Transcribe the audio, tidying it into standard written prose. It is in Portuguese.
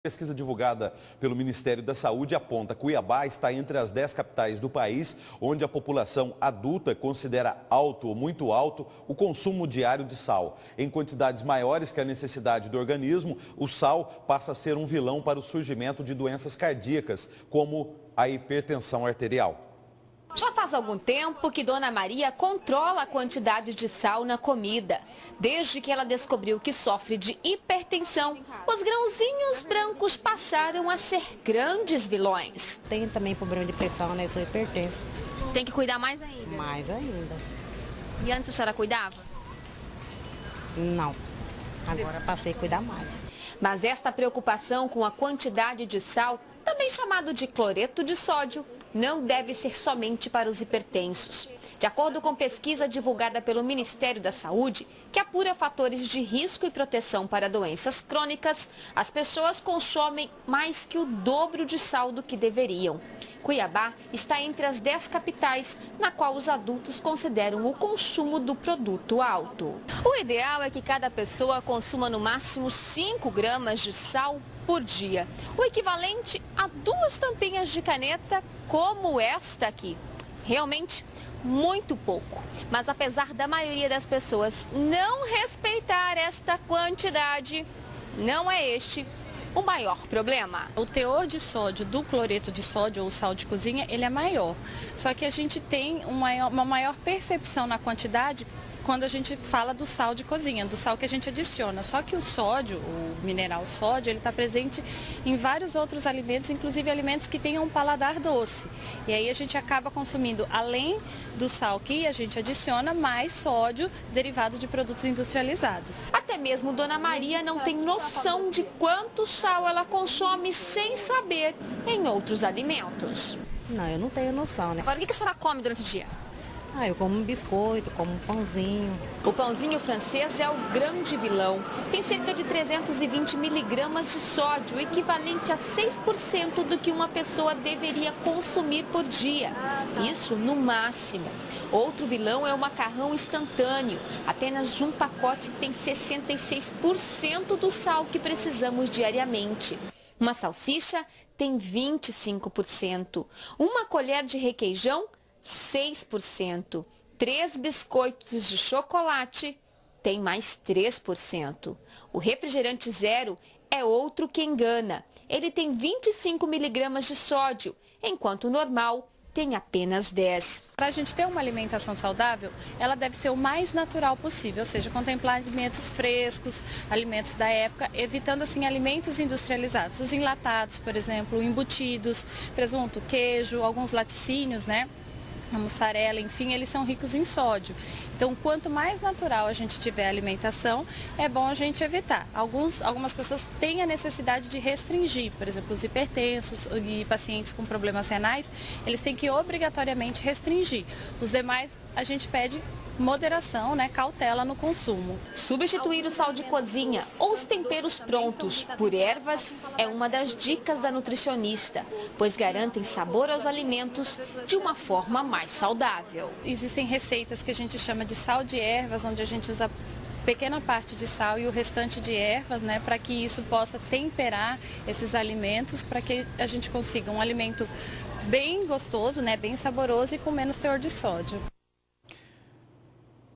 Pesquisa divulgada pelo Ministério da Saúde aponta que Cuiabá está entre as 10 capitais do país, onde a população adulta considera alto ou muito alto o consumo diário de sal. Em quantidades maiores que a necessidade do organismo, o sal passa a ser um vilão para o surgimento de doenças cardíacas, como a hipertensão arterial. Já faz algum tempo que Dona Maria controla a quantidade de sal na comida. Desde que ela descobriu que sofre de hipertensão, os grãozinhos brancos passaram a ser grandes vilões. Tenho também problema de pressão, né? Eu sou hipertensa. Tem que cuidar mais ainda? Mais ainda. E antes a senhora cuidava? Não. Agora passei a cuidar mais. Mas esta preocupação com a quantidade de sal, também chamado de cloreto de sódio, não deve ser somente para os hipertensos. De acordo com pesquisa divulgada pelo Ministério da Saúde, que apura fatores de risco e proteção para doenças crônicas, as pessoas consomem mais que o dobro de sal do que deveriam. Cuiabá está entre as 10 capitais, na qual os adultos consideram o consumo do produto alto. O ideal é que cada pessoa consuma no máximo 5 gramas de sal por dia, o equivalente a 2 tampinhas de caneta como esta aqui. Realmente muito pouco, mas apesar da maioria das pessoas não respeitar esta quantidade, não é este o maior problema. O teor de sódio do cloreto de sódio ou sal de cozinha, ele é maior. Só que a gente tem uma maior percepção na quantidade quando a gente fala do sal de cozinha, do sal que a gente adiciona. Só que o sódio, o mineral sódio, ele está presente em vários outros alimentos, inclusive alimentos que tenham um paladar doce. E aí a gente acaba consumindo, além do sal que a gente adiciona, mais sódio derivado de produtos industrializados. Até mesmo Dona Maria não tem noção de quanto sal ela consome sem saber em outros alimentos. Não, eu não tenho noção, né? Agora, o que a senhora come durante o dia? Eu como um biscoito, como um pãozinho. O pãozinho francês é o grande vilão. Tem cerca de 320 miligramas de sódio, equivalente a 6% do que uma pessoa deveria consumir por dia. Isso no máximo. Outro vilão é o macarrão instantâneo. Apenas um pacote tem 66% do sal que precisamos diariamente. Uma salsicha tem 25%. Uma colher de requeijão, 6%. 3 biscoitos de chocolate tem mais 3%. O refrigerante zero é outro que engana. Ele tem 25 miligramas de sódio, enquanto o normal tem apenas 10. Para a gente ter uma alimentação saudável, ela deve ser o mais natural possível, ou seja, contemplar alimentos frescos, alimentos da época, evitando assim alimentos industrializados, os enlatados, por exemplo, embutidos, presunto, queijo, alguns laticínios, né? A mussarela, enfim, eles são ricos em sódio. Então, quanto mais natural a gente tiver a alimentação, é bom a gente evitar. Algumas pessoas têm a necessidade de restringir, por exemplo, os hipertensos e pacientes com problemas renais, eles têm que obrigatoriamente restringir. Os demais, a gente pede moderação, né, cautela no consumo. Substituir o sal de cozinha ou os temperos prontos por ervas é uma das dicas da nutricionista, pois garantem sabor aos alimentos de uma forma mais saudável. Existem receitas que a gente chama de sal de ervas, onde a gente usa pequena parte de sal e o restante de ervas, né, para que isso possa temperar esses alimentos, para que a gente consiga um alimento bem gostoso, né, bem saboroso e com menos teor de sódio.